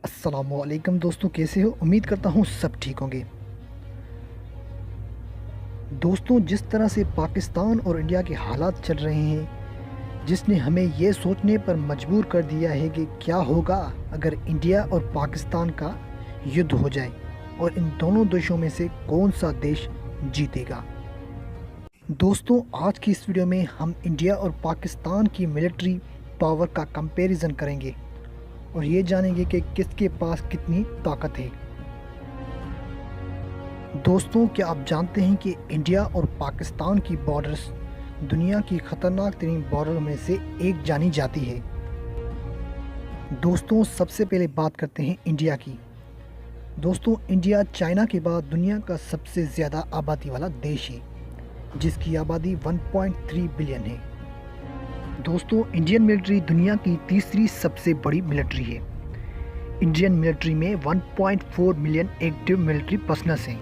अस्सलामुअलैकुम दोस्तों, कैसे हो? उम्मीद करता हूँ सब ठीक होंगे। दोस्तों, जिस तरह से पाकिस्तान और इंडिया के हालात चल रहे हैं, जिसने हमें ये सोचने पर मजबूर कर दिया है कि क्या होगा अगर इंडिया और पाकिस्तान का युद्ध हो जाए और इन दोनों देशों में से कौन सा देश जीतेगा। दोस्तों, आज की इस वीडियो में हम इंडिया और पाकिस्तान की मिलिट्री पावर का कंपैरिजन करेंगे और ये जानेंगे कि किसके पास कितनी ताकत है। दोस्तों, क्या आप जानते हैं कि इंडिया और पाकिस्तान की बॉर्डर्स दुनिया की ख़तरनाक तरीन बॉर्डर में से एक जानी जाती है। दोस्तों, सबसे पहले बात करते हैं इंडिया की। दोस्तों, इंडिया चाइना के बाद दुनिया का सबसे ज़्यादा आबादी वाला देश है, जिसकी आबादी 1.3 बिलियन है। दोस्तों, इंडियन मिलिट्री दुनिया की तीसरी सबसे बड़ी मिलिट्री है। इंडियन मिलिट्री में 1.4 मिलियन एक्टिव मिलिट्री पर्सनल्स हैं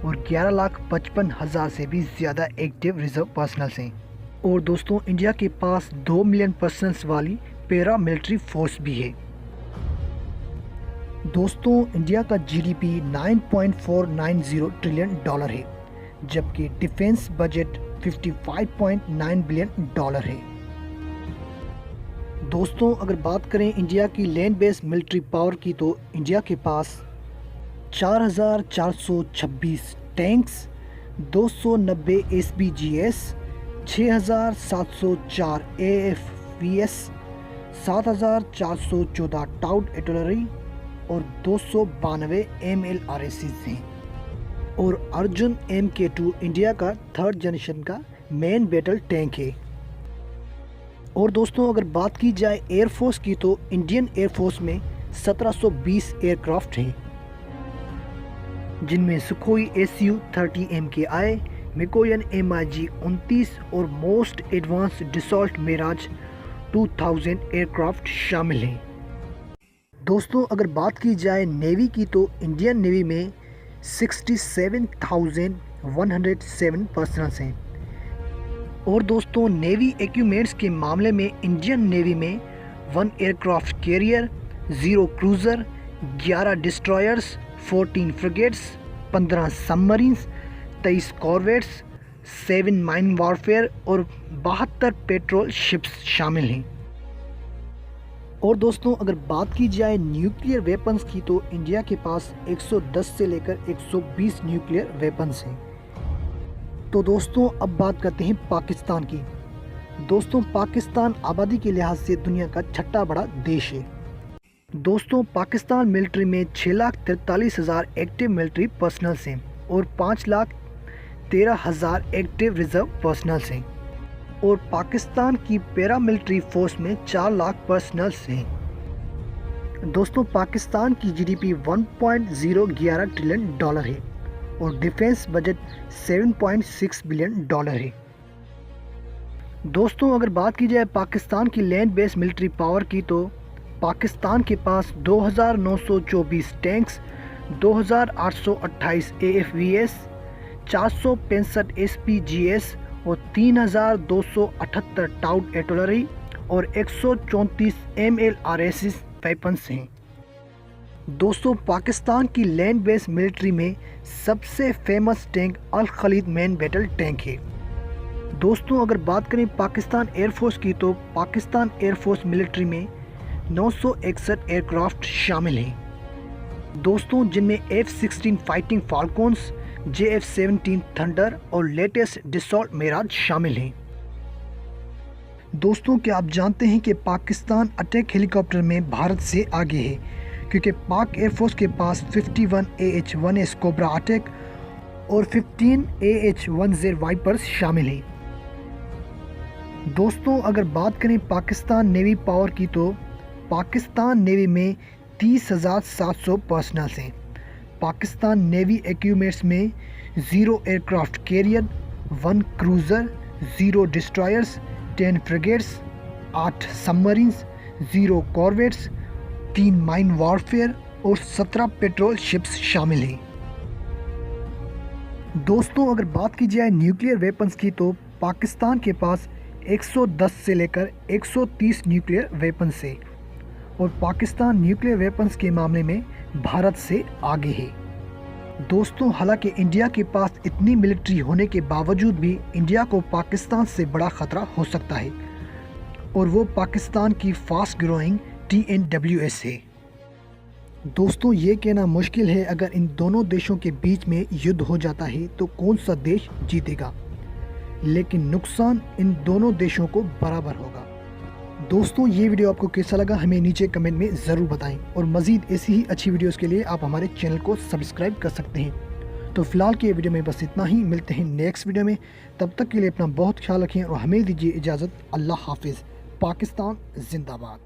और 11,55,000 से भी ज़्यादा एक्टिव रिजर्व पर्सनल्स हैं। और दोस्तों, इंडिया के पास 2 मिलियन पर्सनल्स वाली पैरा मिलिट्री फोर्स भी है। दोस्तों, इंडिया का जीडीपी 9.490 ट्रिलियन डॉलर है, जबकि डिफेंस बजट 55.9 बिलियन डॉलर है। दोस्तों, अगर बात करें इंडिया की लैंड बेस्ड मिलिट्री पावर की, तो इंडिया के पास 4,426 tanks, 290 SPGs, 6,704 AFVS, 7,414 taut artillery और 292 MLRSs हैं। और अर्जुन MK2 इंडिया का 3rd जनरेशन का मेन बैटल टैंक है। और दोस्तों, अगर बात की जाए एयरफोर्स की, तो इंडियन एयरफोर्स में 1720 एयरक्राफ्ट हैं, जिनमें Sukhoi Su-30 MKI, Mikoyan MiG-29 और most advance Dassault Mirage 2000 aircraft शामिल हैं। दोस्तों, अगर बात की जाए नेवी की, तो इंडियन नेवी में 67,107 पर्सनल्स हैं। और दोस्तों, नेवी इक्विपमेंट्स के मामले में इंडियन नेवी में 1 aircraft carrier, 0 cruiser, 11 destroyers, 14 frigates, 15 submarines, 23 corvettes, 7 mine warfare और 72 पेट्रोल शिप्स शामिल हैं। और दोस्तों, अगर बात की जाए न्यूक्लियर वेपन्स की, तो इंडिया के पास 110 से लेकर 120 न्यूक्लियर वेपन्स हैं। तो दोस्तों, अब बात करते हैं पाकिस्तान की। दोस्तों, पाकिस्तान आबादी के लिहाज से दुनिया का छठा बड़ा देश है। दोस्तों, पाकिस्तान मिलिट्री में 6,43,000 एक्टिव मिलिट्री पर्सनल्स हैं और 5,13,000 एक्टिव रिजर्व पर्सनल्स हैं। और पाकिस्तान की पैरा मिलिट्री फोर्स में 4 लाख पर्सनल्स हैं। दोस्तों, पाकिस्तान की जीडीपी 1.011 ट्रिलियन डॉलर है और डिफेंस बजट 7.6 बिलियन डॉलर है। दोस्तों, अगर बात की जाए पाकिस्तान की लैंड बेस्ड मिलिट्री पावर की, तो पाकिस्तान के पास 2,924 टैंक्स, 2,828 AFVS, 465 SPGs और 3,278 टाउट आर्टिलरी और 134 MLRSs वेपन्स हैं। दोस्तों, पाकिस्तान की लैंड बेस्ड मिलिट्री में सबसे फेमस टैंक अल खलीद मेन बैटल टैंक है। दोस्तों, अगर बात करें पाकिस्तान एयरफोर्स की, तो पाकिस्तान एयरफोर्स मिलिट्री में 961 एयरक्राफ्ट शामिल हैं। दोस्तों, जिनमें F-16 फाइटिंग फाल्कॉन्स, JF-17 थंडर और लेटेस्ट डिसॉल्ट मिराज शामिल हैं। दोस्तों, क्या आप जानते हैं कि पाकिस्तान अटैक हेलीकॉप्टर में भारत से आगे है, क्योंकि पाक एयरफोर्स के पास 51 AH-1S कोबरा अटैक और 15 AH-1Z वाइपर्स शामिल हैं। दोस्तों, अगर बात करें पाकिस्तान नेवी पावर की, तो पाकिस्तान नेवी में 30,700 पर्सनल्स हैं। पाकिस्तान नेवी इक्विपमेंट्स में 0 aircraft carrier, 1 cruiser, 0 destroyers, 10 frigates, 8 submarines, 0 corvettes, 3 mine warfare और 17 पेट्रोल शिप्स शामिल हैं। दोस्तों, अगर बात की जाए न्यूक्लियर वेपन्स की, तो पाकिस्तान के पास 110 से लेकर 130 न्यूक्लियर वेपन्स है और पाकिस्तान न्यूक्लियर वेपन्स के मामले में भारत से आगे है। दोस्तों, हालांकि इंडिया के पास इतनी मिलिट्री होने के बावजूद भी इंडिया को पाकिस्तान से बड़ा खतरा हो सकता है और वो पाकिस्तान की फास्ट ग्रोइंग TNWS है। दोस्तों, ये कहना मुश्किल है अगर इन दोनों देशों के बीच में युद्ध हो जाता है तो कौन सा देश जीतेगा, लेकिन नुकसान इन दोनों देशों को बराबर होगा। दोस्तों, ये वीडियो आपको कैसा लगा हमें नीचे कमेंट में ज़रूर बताएं और मज़ीद ऐसी ही अच्छी वीडियोस के लिए आप हमारे चैनल को सब्सक्राइब कर सकते हैं। तो फिलहाल के वीडियो में बस इतना ही, मिलते हैं नेक्स्ट वीडियो में। तब तक के लिए अपना बहुत ख्याल रखें और हमें दीजिए इजाज़त। अल्लाह हाफिज़। पाकिस्तान जिंदाबाद।